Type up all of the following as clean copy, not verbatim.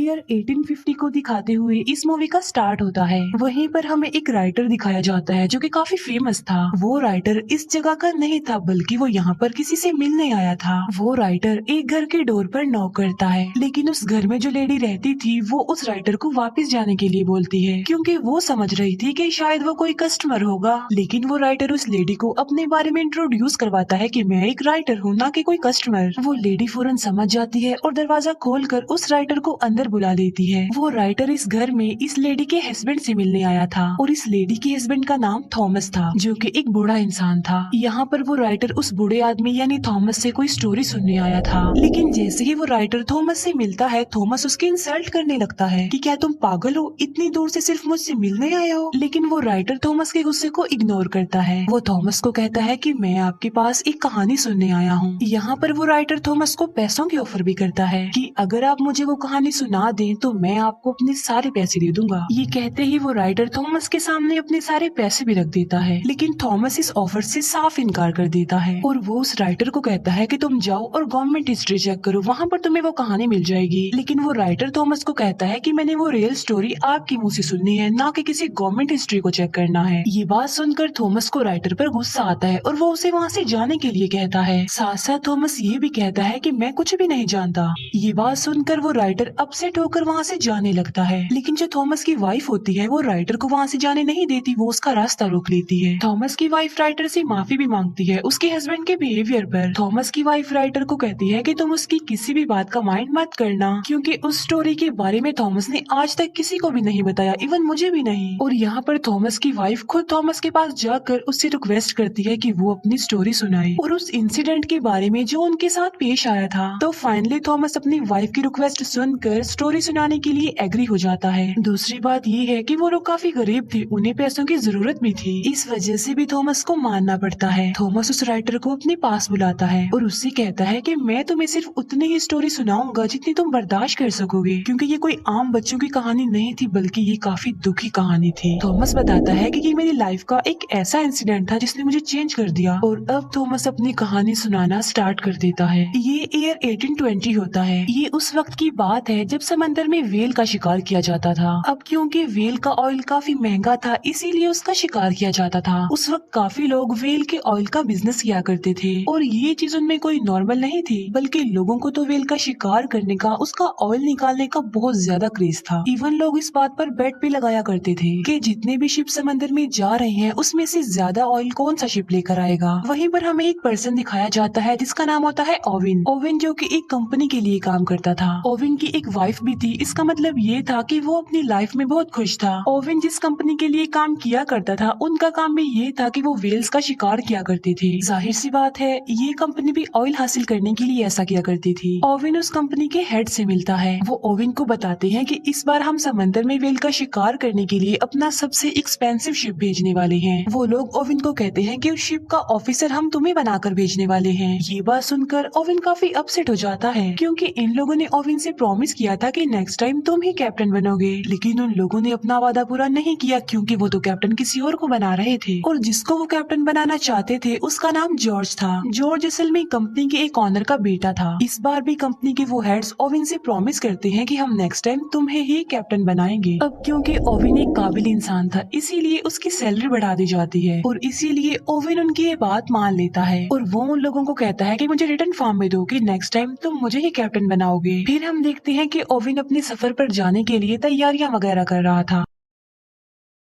Year 1850 को दिखाते हुए इस मूवी का स्टार्ट होता है। वहीं पर हमें एक राइटर दिखाया जाता है जो कि काफी फेमस था। वो राइटर इस जगह का नहीं था बल्कि वो यहाँ पर किसी से मिलने आया था। वो राइटर एक घर के डोर पर नॉक करता है, लेकिन उस घर में जो लेडी रहती थी वो उस राइटर को वापस जाने के लिए बोलती है, क्योंकि वो समझ रही थी कि शायद वो कोई कस्टमर होगा। लेकिन वो राइटर उस लेडी को अपने बारे में इंट्रोड्यूस करवाता है कि मैं एक राइटर हूँ, ना कि कोई कस्टमर। वो लेडी फौरन समझ जाती है और दरवाजा खोलकर उस राइटर को अंदर बुला लेती है। वो राइटर इस घर में इस लेडी के हस्बैंड से मिलने आया था और इस लेडी के हस्बैंड का नाम थॉमस था, जो कि एक बूढ़ा इंसान था। यहाँ पर वो राइटर उस बूढ़े आदमी यानी थॉमस से कोई स्टोरी सुनने आया था, लेकिन जैसे ही वो राइटर थॉमस से मिलता है, थॉमस उसकी इंसल्ट करने लगता है कि क्या तुम पागल हो, इतनी दूर से सिर्फ मुझसे मिलने आए हो। लेकिन वो राइटर थॉमस के गुस्से को इग्नोर करता है। वो थॉमस को कहता है कि मैं आपके पास एक कहानी सुनने आया हूँ। यहाँ पर वो राइटर थॉमस को पैसों की ऑफर भी करता है कि अगर आप मुझे वो कहानी सुना दें तो मैं आपको अपने सारे पैसे दे दूंगा। ये कहते ही वो राइटर थॉमस के सामने अपने सारे पैसे भी रख देता है, लेकिन थॉमस इस ऑफर से साफ इनकार कर देता है और वो उस राइटर को कहता है कि तुम जाओ और गवर्नमेंट हिस्ट्री चेक करो, वहाँ पर तुम्हें वो कहानी मिल जाएगी। लेकिन वो राइटर थॉमस को कहता है कि मैंने वो रियल स्टोरी आपके मुँह से सुननी है, ना कि किसी गवर्नमेंट हिस्ट्री को चेक करना है। ये बात सुनकर थॉमस को राइटर पर गुस्सा आता है और वो उसे वहाँ से जाने के लिए कहता है। साथ साथ थॉमस ये भी कहता है कि मैं कुछ भी नहीं जानता। ये बात सुनकर वो राइटर अपसेट होकर वहाँ से जाने लगता है, लेकिन जो थॉमस की वाइफ होती है वो राइटर को वहाँ से जाने नहीं देती, वो उसका रास्ता रोक लेती है। थॉमस की वाइफ राइटर से माफी भी मांगती है उसके हस्बैंड के बिहेवियर पर। थॉमस की वाइफ राइटर को कहती है कि तुम उसकी किसी भी बात का माइंड मत करना, क्योंकि उस स्टोरी के बारे में थॉमस ने आज तक किसी को भी नहीं बताया, इवन मुझे भी नहीं। और यहाँ पर थॉमस की वाइफ खुद थॉमस के पास जाकर उससे रिक्वेस्ट करती है कि वो अपनी स्टोरी सुनाए और उस इंसिडेंट के बारे में जो उनके साथ पेश आया था। तो फाइनली थॉमस अपनी वाइफ की रिक्वेस्ट सुनकर स्टोरी सुनाने के लिए एग्री हो जाता है। दूसरी बात ये है कि वो लोग काफी गरीब थे, उन्हें पैसों की जरूरत भी थी, इस वजह से भी थॉमस को मानना पड़ता है। थॉमस उस राइटर को अपने पास बुलाता है और उससे कहता है कि मैं तुम्हें सिर्फ उतनी ही स्टोरी सुनाऊंगा जितनी तुम बर्दाश्त कर सकोगे, क्योंकि ये कोई आम बच्चों की कहानी नहीं थी बल्कि ये काफी दुखी कहानी थी। थॉमस बताता है कि ये मेरी लाइफ का एक ऐसा इंसिडेंट था जिसने मुझे चेंज कर दिया। और अब थॉमस अपनी कहानी सुनाना स्टार्ट कर देता है। ये ईयर 1820 होता है। ये उस वक्त की बात है जब समंदर में व्हेल का शिकार किया जाता था। अब क्योंकि व्हेल का ऑयल काफी महंगा था इसीलिए उसका शिकार किया जाता था। उस वक्त काफी लोग व्हेल के ऑयल का बिजनेस किया करते थे और ये चीज उनमें कोई नॉर्मल नहीं थी, बल्कि लोगों को तो व्हेल का शिकार करने का, उसका ऑयल निकालने का बहुत ज्यादा क्रेज था। इवन लोग इस बात पर बेट भी लगाया करते थे कि जितने भी शिप समंदर में जा रहे हैं उसमें से ज्यादा ऑयल कौन सा शिप लेकर आएगा। वहीं पर हमें एक पर्सन दिखाया जाता है जिसका नाम होता है ओवेन। ओवेन जो कि एक कंपनी के लिए काम करता था। ओवेन की एक वाइफ भी थी, इसका मतलब ये था कि वो अपनी लाइफ में बहुत खुश था। ओवेन जिस कंपनी के लिए काम किया करता था उनका काम भी ये था कि वो व्हेल्स का शिकार किया करते थे। जाहिर सी बात है ये कंपनी भी ऑयल हासिल करने के लिए ऐसा किया करती थी। ओवेन उस कंपनी के हेड से मिलता है। वो ओवेन को बताते हैं कि इस बार हम समंदर में व्हेल का शिकार करने के लिए अपना सबसे एक्सपेंसिव शिप भेजने वाले हैं। वो लोग ओवेन को कहते हैं कि उस शिप का ऑफिसर हम तुम्हें बनाकर भेजने वाले हैं। ये बात सुनकर ओवेन काफी अपसेट हो जाता है, क्योंकि इन लोगों ने ओवेन से प्रॉमिस किया था कि नेक्स्ट टाइम तुम ही कैप्टन बनोगे, लेकिन उन लोगों ने अपना वादा पूरा नहीं किया क्योंकि वो तो कैप्टन किसी और को बना रहे थे और जिसको वो कैप्टन बनाना चाहते थे उसका नाम जॉर्ज था। जॉर्ज असल में कंपनी के एक ऑनर का बेटा था। इस बार भी कंपनी के वो हेड्स ओवेन से प्रॉमिस करते हैं कि हम नेक्स्ट टाइम तुम्हें ही कैप्टन बनाएंगे। अब क्योंकि ओवेन एक काबिल इंसान था इसीलिए उसकी सैलरी बढ़ा दी जाती है और इसीलिए ओवेन उनकी ये बात मान लेता है और वो उन लोगों को कहता है कि मुझे रिटर्न फॉर्म में दो कि नेक्स्ट टाइम तुम मुझे ही कैप्टन बनाओगे। फिर हम देखते हैं कि ओवेन अपने सफर पर जाने के लिए तैयारियां वगैरह कर रहा था।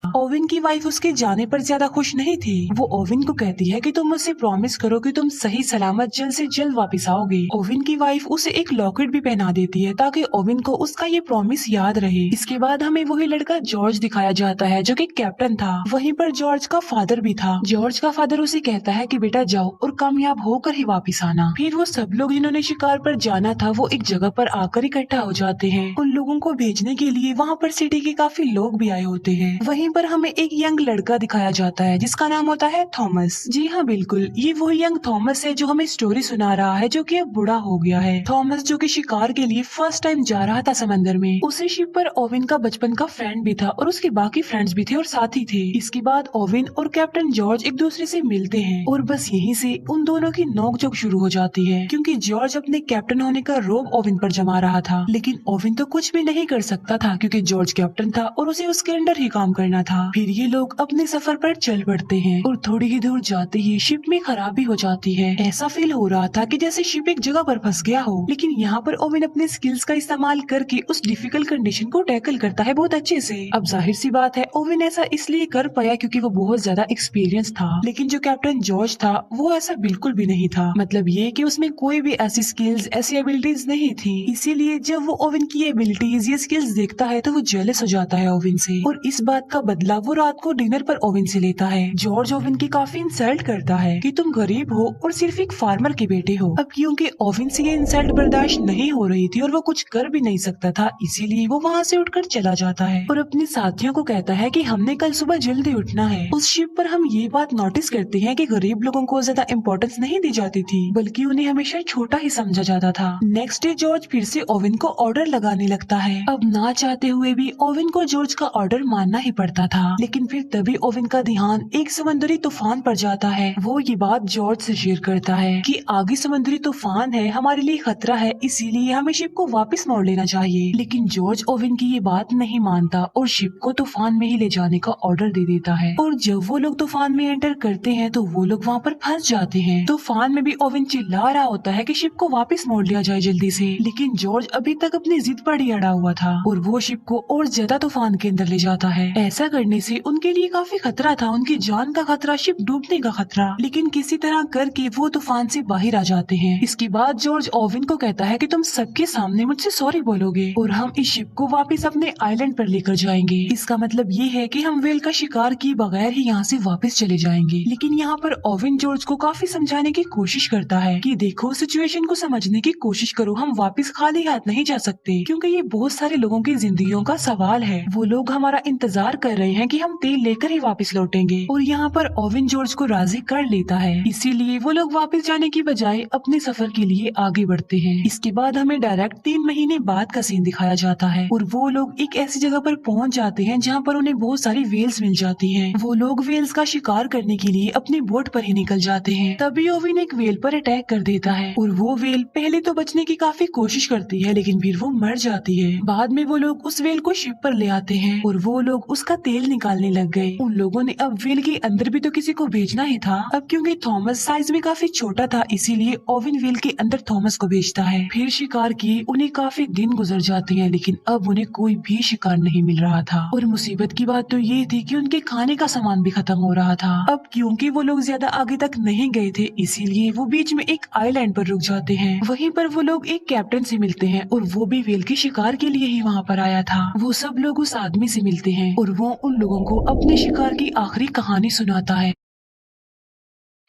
ओवेन की वाइफ उसके जाने पर ज्यादा खुश नहीं थी। वो ओवेन को कहती है कि तुम मुझसे प्रॉमिस करो कि तुम सही सलामत जल्द से जल्द वापस आओगे। ओवेन की वाइफ उसे एक लॉकेट भी पहना देती है ताकि ओवेन को उसका ये प्रॉमिस याद रहे। इसके बाद हमें वही लड़का जॉर्ज दिखाया जाता है जो कि कैप्टन था। वहीं पर जॉर्ज का फादर भी था। जॉर्ज का फादर उसे कहता है कि बेटा जाओ और कामयाब होकर ही वापिस आना। फिर वो सब लोग जिन्होंने शिकार पर जाना था वो एक जगह पर आकर इकट्ठा हो जाते हैं। उन लोगों को भेजने के लिए वहाँ पर सिटी के काफी लोग भी आए होते हैं। वहीं वहीं पर हमें एक यंग लड़का दिखाया जाता है जिसका नाम होता है थॉमस। जी हाँ बिल्कुल, ये वही यंग थॉमस है जो हमें स्टोरी सुना रहा है, जो कि अब बूढ़ा हो गया है। थॉमस जो कि शिकार के लिए फर्स्ट टाइम जा रहा था समंदर में। उसी शिप पर ओवेन का बचपन का फ्रेंड भी था और उसके बाकी फ्रेंड्स भी थे और साथी थे। इसके बाद ओवेन और कैप्टन जॉर्ज एक दूसरे से मिलते हैं और बस यहीं से उन दोनों की नोकझोंक शुरू हो जाती है, क्योंकि जॉर्ज अपने कैप्टन होने का रोब ओवेन पर जमा रहा था, लेकिन ओवेन तो कुछ भी नहीं कर सकता था क्योंकि जॉर्ज कैप्टन था और उसे उसके अंडर ही काम करना था। फिर ये लोग अपने सफर पर चल पड़ते हैं और थोड़ी ही दूर जाते ही शिप में खराबी हो जाती है। ऐसा फील हो रहा था कि जैसे शिप एक जगह पर फंस गया हो, लेकिन यहाँ पर ओवेन अपने स्किल्स का इस्तेमाल करके उस डिफिकल्ट कंडीशन को टैकल करता है बहुत अच्छे से। अब जाहिर सी बात है ओवेन ऐसा इसलिए कर पाया क्योंकि वो बहुत ज्यादा एक्सपीरियंस था, लेकिन जो कैप्टन जॉर्ज था वो ऐसा बिल्कुल भी नहीं था। मतलब ये कि उसमें कोई भी ऐसी स्किल्स ऐसी एबिलिटीज नहीं थी, इसीलिए जब वो ओवेन की एबिलिटीज ये स्किल्स देखता है तो वो जेलस हो जाता है ओवेन से, और इस बात का बदला वो रात को डिनर पर ओवेन से लेता है। जॉर्ज ओवेन की काफी इंसल्ट करता है कि तुम गरीब हो और सिर्फ एक फार्मर के बेटे हो। अब क्योंकि ओवेन से ये इंसल्ट बर्दाश्त नहीं हो रही थी और वो कुछ कर भी नहीं सकता था, इसीलिए वो वहाँ से उठकर चला जाता है और अपने साथियों को कहता है कि हमने कल सुबह जल्दी उठना है। उस शिप पर हम ये बात नोटिस करते हैं कि गरीब लोगों को ज्यादा इम्पोर्टेंस नहीं दी जाती थी, बल्कि उन्हें हमेशा छोटा ही समझा जाता था। नेक्स्ट डे जॉर्ज फिर से ओवेन को ऑर्डर लगाने लगता है। अब ना चाहते हुए भी ओवेन को जॉर्ज का ऑर्डर मानना ही पड़ता था, लेकिन फिर तभी ओवेन का ध्यान एक समुद्री तूफान पर जाता है। वो ये बात जॉर्ज से शेयर करता है कि आगे समुद्री तूफान है, हमारे लिए खतरा है, इसीलिए हमें शिप को वापस मोड़ लेना चाहिए। लेकिन जॉर्ज ओवेन की ये बात नहीं मानता और शिप को तूफान में ही ले जाने का ऑर्डर दे देता है। और जब वो लोग तूफान में एंटर करते हैं तो वो लोग वहाँ पर फंस जाते हैं। तूफान में भी ओवेन चिल्ला रहा होता है कि शिप को वापस मोड़ लिया जाए जल्दी से, लेकिन जॉर्ज अभी तक अपनी जिद पर ही अड़ा हुआ था और वो शिप को और ज्यादा तूफान के अंदर ले जाता है। ऐसा करने से उनके लिए काफी खतरा था, उनकी जान का खतरा, शिप डूबने का खतरा, लेकिन किसी तरह करके वो तूफान से बाहर आ जाते हैं। इसके बाद जॉर्ज ओवेन को कहता है कि तुम सबके सामने मुझसे सॉरी बोलोगे और हम इस शिप को वापस अपने आइलैंड पर लेकर जाएंगे। इसका मतलब ये है कि हम वेल का शिकार किए बगैर ही यहाँ से वापस चले जाएंगे। लेकिन यहाँ पर ओवेन जॉर्ज को काफी समझाने की कोशिश करता है कि देखो, सिचुएशन को समझने की कोशिश करो, हम वापस खाली हाथ नहीं जा सकते क्योंकि ये बहुत सारे लोगों की जिंदगियों का सवाल है। वो लोग हमारा इंतजार कर रहे हैं कि हम तेल लेकर ही वापस लौटेंगे। और यहाँ पर ओवेन जॉर्ज को राजी कर लेता है, इसीलिए वो लोग वापस जाने की बजाय अपने सफर के लिए आगे बढ़ते हैं। इसके बाद हमें डायरेक्ट 3 महीने बाद का सीन दिखाया जाता है और वो लोग एक ऐसी जगह पर पहुंच जाते हैं जहाँ पर उन्हें बहुत सारी वेल्स मिल जाती हैं। वो लोग वेल्स का शिकार करने के लिए अपनी बोट पर ही निकल जाते हैं। तभी ओवेन एक वेल पर अटैक कर देता है और वो वेल पहले तो बचने की काफी कोशिश करती है, लेकिन फिर वो मर जाती है। बाद में वो लोग उस वेल को शिप पर ले आते हैं और वो लोग उसका तेल निकालने लग गए। उन लोगों ने अब वेल के अंदर भी तो किसी को भेजना ही था। अब क्योंकि थॉमस साइज में काफी छोटा था, इसीलिए ओवेन वेल के अंदर थॉमस को भेजता है। फिर शिकार किए उन्हें काफी दिन गुजर जाते हैं, लेकिन अब उन्हें कोई भी शिकार नहीं मिल रहा था। और मुसीबत की बात तो ये थी कि उनके खाने का सामान भी खत्म हो रहा था। अब क्योंकि वो लोग ज्यादा आगे तक नहीं गए थे, इसीलिए वो बीच में एक आइलैंड पर रुक जाते हैं। वहीं पर वो लोग एक कैप्टन से मिलते हैं और वो भी वेल के शिकार के लिए ही वहाँ पर आया था। वो सब लोग उस आदमी से मिलते हैं और वो उन लोगों को अपने शिकार की आखिरी कहानी सुनाता है।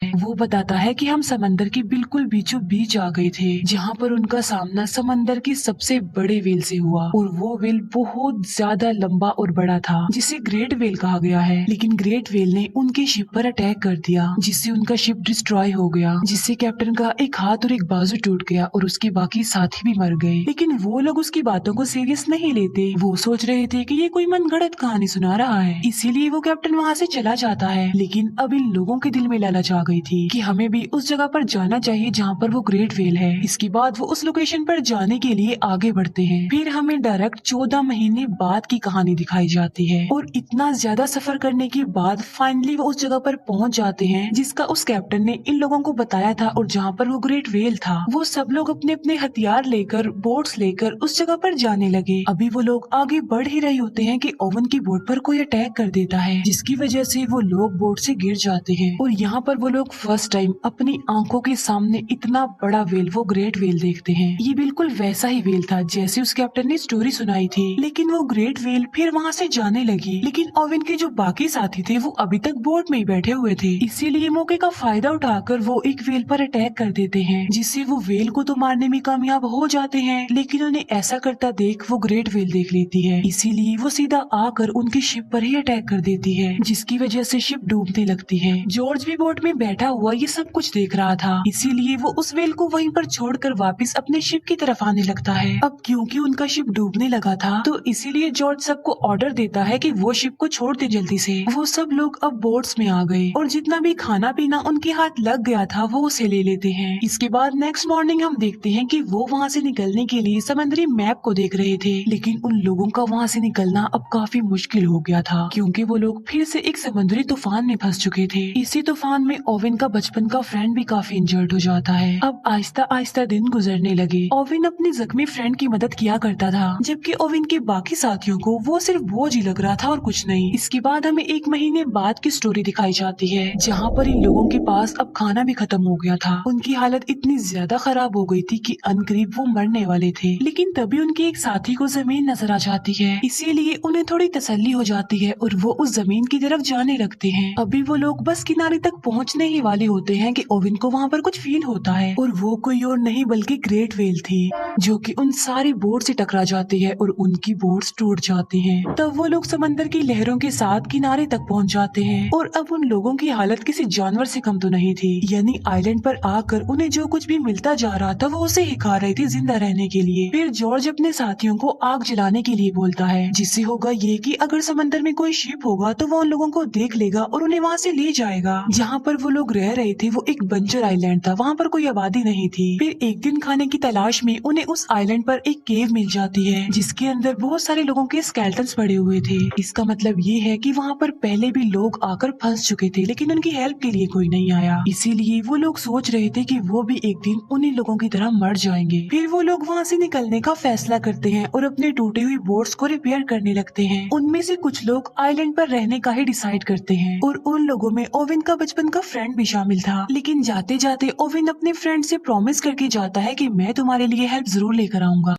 वो बताता है कि हम समंदर के बिल्कुल बीचों बीच आ गए थे, जहाँ पर उनका सामना समंदर की सबसे बड़े वेल से हुआ और वो वेल बहुत ज्यादा लंबा और बड़ा था, जिसे ग्रेट वेल कहा गया है। लेकिन ग्रेट वेल ने उनके शिप पर अटैक कर दिया, जिससे उनका शिप डिस्ट्रॉय हो गया, जिससे कैप्टन का एक हाथ और एक बाजू टूट गया और उसके बाकी साथी भी मर गए। लेकिन वो लोग उसकी बातों को सीरियस नहीं लेते। वो सोच रहे थे कि ये कोई मनगढ़ंत कहानी सुना रहा है, इसीलिए वो कैप्टन वहाँ से चला जाता है। लेकिन अब इन लोगों के दिल में लालच आ गई थी कि हमें भी उस जगह पर जाना चाहिए जहाँ पर वो ग्रेट वेल है। इसके बाद वो उस लोकेशन पर जाने के लिए आगे बढ़ते हैं। फिर हमें डायरेक्ट 14 महीने बाद की कहानी दिखाई जाती है और इतना ज्यादा सफर करने के बाद फाइनली वो उस जगह पर पहुँच जाते हैं जिसका उस कैप्टन ने इन लोगों को बताया था और जहाँ पर वो ग्रेट वेल था। वो सब लोग अपने अपने हथियार लेकर, बोट्स लेकर उस जगह पर जाने लगे। अभी वो लोग आगे बढ़ ही रहे होते हैं कि ओवेन की बोट पर कोई अटैक कर देता है, जिसकी वजह से वो लोग बोट से गिर जाते हैं और यहाँ पर वो लोग फर्स्ट टाइम अपनी आंखों के सामने इतना बड़ा वेल, वो ग्रेट वेल देखते हैं। ये बिल्कुल वैसा ही वेल था जैसे उस कैप्टन ने स्टोरी सुनाई थी, लेकिन वो ग्रेट वेल फिर वहाँ से जाने लगी। लेकिन ओवेन के जो बाकी साथी थे वो अभी तक बोट में ही बैठे हुए थे, इसीलिए मौके का फायदा उठाकर वो एक वेल पर अटैक कर देते हैं, जिससे वो वेल को तो मारने में कामयाब हो जाते हैं। लेकिन उन्हें ऐसा करता देख वो ग्रेट वेल देख लेती है, इसीलिए वो सीधा आकर उनकी शिप पर ही अटैक कर देती है, जिसकी वजह से शिप डूबने लगती है। जॉर्ज भी बोट में बैठा हुआ ये सब कुछ देख रहा था, इसीलिए वो उस वेल को वहीं पर छोड़कर वापस अपने शिप की तरफ आने लगता है। अब क्योंकि उनका शिप डूबने लगा था, तो इसीलिए जॉर्ज सबको ऑर्डर देता है कि वो शिप को छोड़ दे जल्दी से। वो सब लोग अब बोट्स में आ गए और जितना भी खाना पीना उनके हाथ लग गया था वो उसे ले लेते हैं। इसके बाद नेक्स्ट मॉर्निंग हम देखते हैं कि वो वहाँ से निकलने के लिए समुद्री मैप को देख रहे थे, लेकिन उन लोगों का वहाँ से निकलना अब काफी मुश्किल हो गया था, क्योंकि वो लोग फिर से एक समुद्री तूफान में फंस चुके थे। इसी तूफान में ओवेन का बचपन का फ्रेंड भी काफी इंजर्ड हो जाता है। अब आहिस्ता आहिस्ता दिन गुजरने लगे। ओवेन अपने जख्मी फ्रेंड की मदद किया करता था, जबकि ओवेन के बाकी साथियों को वो सिर्फ बोझ ही लग रहा था और कुछ नहीं। इसके बाद हमें 1 महीने बाद की स्टोरी दिखाई जाती है, जहाँ पर इन लोगों के पास अब खाना भी खत्म हो गया था। उनकी हालत इतनी ज्यादा खराब हो गई थी कि अनकरीब वो मरने वाले थे, लेकिन तभी उनके एक साथी को जमीन नजर आ जाती है, इसीलिए उन्हें थोड़ी तसल्ली हो जाती है और वो उस जमीन की तरफ जाने लगते हैं। अभी वो लोग बस किनारे तक पहुँचने ही वाले होते हैं कि ओवेन को वहाँ पर कुछ फील होता है, और वो कोई और नहीं बल्कि ग्रेट वेल थी, जो कि उन सारी बोट से टकरा जाती है और उनकी बोट्स टूट जाती हैं। तब वो लोग समंदर की लहरों के साथ किनारे तक पहुंच जाते हैं, और अब उन लोगों की हालत किसी जानवर से कम तो नहीं थी। यानी आइलैंड पर आकर उन्हें जो कुछ भी मिलता जा रहा था वो उसे ही खा रहे थे जिंदा रहने के लिए। फिर जॉर्ज अपने साथियों को आग जलाने के लिए बोलता है, जिससे होगा ये कि अगर समंदर में कोई शिप होगा तो वो उन लोगों को देख लेगा और उन्हें वहाँ से ले जाएगा। जहाँ पर वो लोग रह रहे थे वो एक बंजर आइलैंड था, वहाँ पर कोई आबादी नहीं थी। फिर एक दिन खाने की तलाश में उन्हें उस आइलैंड पर एक केव मिल जाती है, जिसके अंदर बहुत सारे लोगों के स्केलेटन्स पड़े हुए थे। इसका मतलब ये है कि वहाँ पर पहले भी लोग आकर फंस चुके थे, लेकिन उनकी हेल्प के लिए कोई नहीं आया। इसीलिए वो लोग सोच रहे थे कि वो भी एक दिन उन्हीं लोगों की तरह मर जाएंगे। फिर वो लोग वहाँ से निकलने का फैसला करते हैं और अपने टूटी हुई बोट्स को रिपेयर करने लगते हैं। उनमें से कुछ लोग आइलैंड पर रहने का ही डिसाइड करते हैं, और उन लोगों में ओवेन का बचपन का फ्रेंड भी शामिल था। लेकिन जाते जाते ओवेन अपने फ्रेंड से प्रॉमिस करके जाता है कि मैं तुम्हारे लिए हेल्प जरूर लेकर आऊंगा।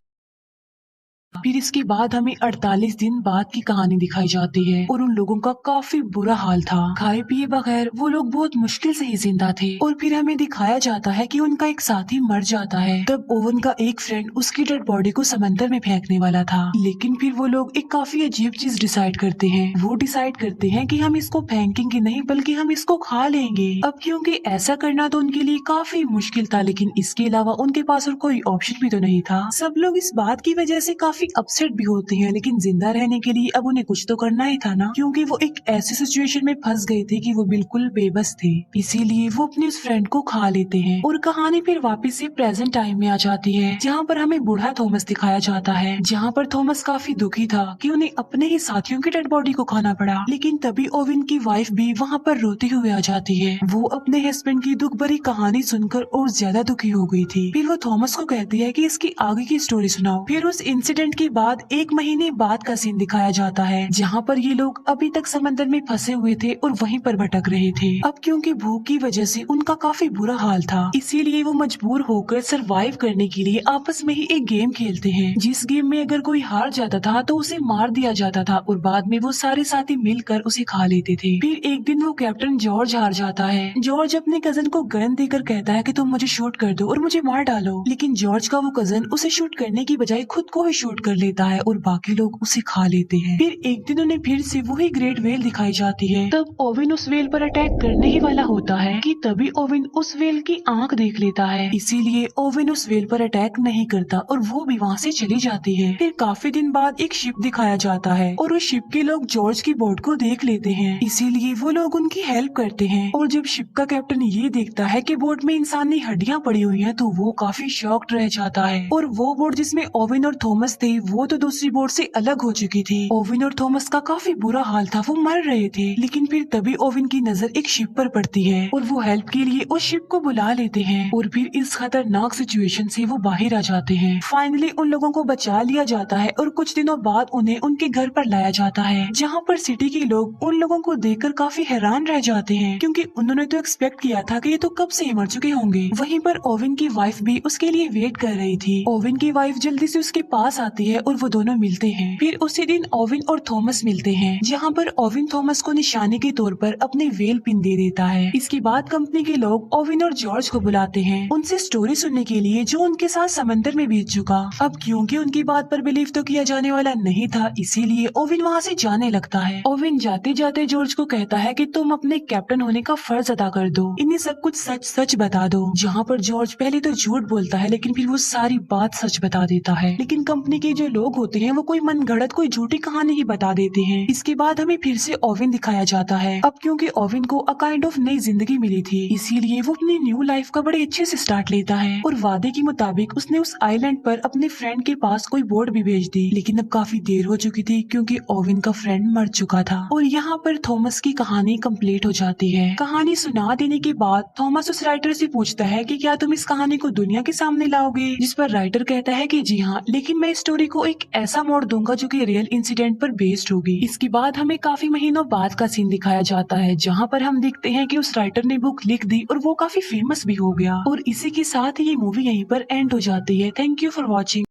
फिर इसके बाद हमें 48 दिन बाद की कहानी दिखाई जाती है, और उन लोगों का काफी बुरा हाल था। खाए पिए बगैर वो लोग बहुत मुश्किल से ही जिंदा थे। और फिर हमें दिखाया जाता है कि उनका एक साथी मर जाता है। तब ओवन का एक फ्रेंड उसकी डेड बॉडी को समंदर में फेंकने वाला था, लेकिन फिर वो लोग एक काफी अजीब चीज डिसाइड करते हैं। वो डिसाइड करते हैं कि हम इसको फेंकेंगे नहीं बल्कि हम इसको खा लेंगे। अब क्योंकि ऐसा करना तो उनके लिए काफी मुश्किल था, लेकिन इसके अलावा उनके पास और कोई ऑप्शन भी तो नहीं था। सब लोग इस बात की वजह से काफी अपसेट भी होते हैं, लेकिन जिंदा रहने के लिए अब उन्हें कुछ तो करना ही था ना, क्योंकि वो एक ऐसी सिचुएशन में फंस गए थे कि वो बिल्कुल बेबस थे। इसीलिए वो अपने उस फ्रेंड को खा लेते हैं, और कहानी फिर वापस से प्रेजेंट टाइम में आ जाती है, जहाँ पर हमें बूढ़ा थॉमस दिखाया जाता है। जहाँ पर थॉमस काफी दुखी था कि उन्हें अपने ही साथियों की डेड बॉडी को खाना पड़ा। लेकिन तभी ओवेन की वाइफ भी वहाँ पर रोते हुए आ जाती है। वो अपने हस्बैंड की दुख भरी कहानी सुनकर और ज्यादा दुखी हो गई थी। फिर वो थॉमस को कहती है कि इसकी आगे की स्टोरी सुनाओ। फिर उस इंसिडेंट के बाद 1 महीने बाद का सीन दिखाया जाता है, जहाँ पर ये लोग अभी तक समंदर में फंसे हुए थे और वहीं पर भटक रहे थे। अब क्योंकि भूख की वजह से उनका काफी बुरा हाल था, इसीलिए वो मजबूर होकर सरवाइव करने के लिए आपस में ही एक गेम खेलते हैं, जिस गेम में अगर कोई हार जाता था तो उसे मार दिया जाता था, और बाद में वो सारे साथी मिलकर उसे खा लेते थे। फिर एक दिन वो कैप्टन जॉर्ज हार जाता है। जॉर्ज अपने कजन को गन देकर कहता है कि तुम मुझे शूट कर दो और मुझे मार डालो, लेकिन जॉर्ज का वो कजन उसे शूट करने की बजाय खुद को ही शूट कर लेता है और बाकी लोग उसे खा लेते हैं। फिर एक दिन उन्हें फिर से वही ग्रेट वेल दिखाई जाती है। तब ओवेन उस वेल पर अटैक करने ही वाला होता है कि तभी ओवेन उस वेल की आंख देख लेता है, इसीलिए ओवेन उस वेल पर अटैक नहीं करता और वो भी वहाँ से चली जाती है। फिर काफी दिन बाद एक शिप दिखाया जाता है, और उस शिप के लोग जॉर्ज की बोट को देख लेते हैं, इसीलिए वो लोग उनकी हेल्प करते हैं। और जब शिप का कैप्टन ये देखता है कि बोट में इंसानी हड्डियां पड़ी हुई हैं, तो वो काफी शॉक्ड रह जाता है। और वो बोट जिसमें ओवेन और थॉमस थे थे वो तो दूसरी बोट से अलग हो चुकी थी। ओविन और थॉमस का काफी बुरा हाल था, वो मर रहे थे। लेकिन फिर तभी ओविन की नजर एक शिप पर पड़ती है और वो हेल्प के लिए उस शिप को बुला लेते हैं और फिर इस खतरनाक सिचुएशन से वो बाहर आ जाते हैं। फाइनली उन लोगों को बचा लिया जाता है और कुछ दिनों बाद उन्हें उनके घर पर लाया जाता है, जहाँ पर सिटी के लोग उन लोगों को देखकर काफी हैरान रह जाते हैं, क्योंकि उन्होंने तो एक्सपेक्ट किया था कि ये तो कब से ही मर चुके होंगे। वहीं पर ओविन की वाइफ भी उसके लिए वेट कर रही थी। ओविन की वाइफ जल्दी से उसके पास आती है और वो दोनों मिलते हैं। फिर उसी दिन ओविन और थॉमस मिलते हैं, जहाँ पर ओविन थॉमस को निशाने के तौर पर अपने वेल पिन दे देता है। इसके बाद कंपनी के लोग ओविन और जॉर्ज को बुलाते हैं उनसे स्टोरी सुनने के लिए, जो उनके साथ समंदर में बीत चुका। अब क्योंकि उनकी बात पर बिलीव तो किया जाने वाला नहीं था, इसीलिए ओविन वहाँ से जाने लगता है। ओविन जाते जाते जॉर्ज को कहता है कि तुम अपने कैप्टन होने का फर्ज अदा कर दो, इन्हें सब कुछ सच सच बता दो। जहाँ पर जॉर्ज पहले तो झूठ बोलता है, लेकिन फिर वो सारी बात सच बता देता है। लेकिन कंपनी के जो लोग होते हैं वो कोई मनगढ़ंत कोई झूठी कहानी ही बता देते हैं। इसके बाद हमें फिर से ओविन दिखाया जाता है। अब क्योंकि ओविन को अ काइंड ऑफ नई जिंदगी मिली थी, इसीलिए वो अपनी न्यू लाइफ का बड़े अच्छे से स्टार्ट लेता है और वादे के मुताबिक उसने उस आइलैंड पर अपने फ्रेंड के पास कोई बोट भी भेज दी। लेकिन अब काफी देर हो चुकी थी, क्योंकि ओविन का फ्रेंड मर चुका था। और यहाँ पर थॉमस की कहानी कंप्लीट हो जाती है। कहानी सुना देने के बाद थॉमस उस राइटर से पूछता है कि क्या तुम इस कहानी को दुनिया के सामने लाओगे, जिस पर राइटर कहता है कि जी हाँ, लेकिन मैं स्टोरी को एक ऐसा मोड़ दूंगा जो कि रियल इंसिडेंट पर बेस्ड होगी। इसके बाद हमें काफी महीनों बाद का सीन दिखाया जाता है, जहाँ पर हम देखते हैं कि उस राइटर ने बुक लिख दी और वो काफी फेमस भी हो गया। और इसी के साथ ही ये मूवी यहीं पर एंड हो जाती है। Thank you for watching.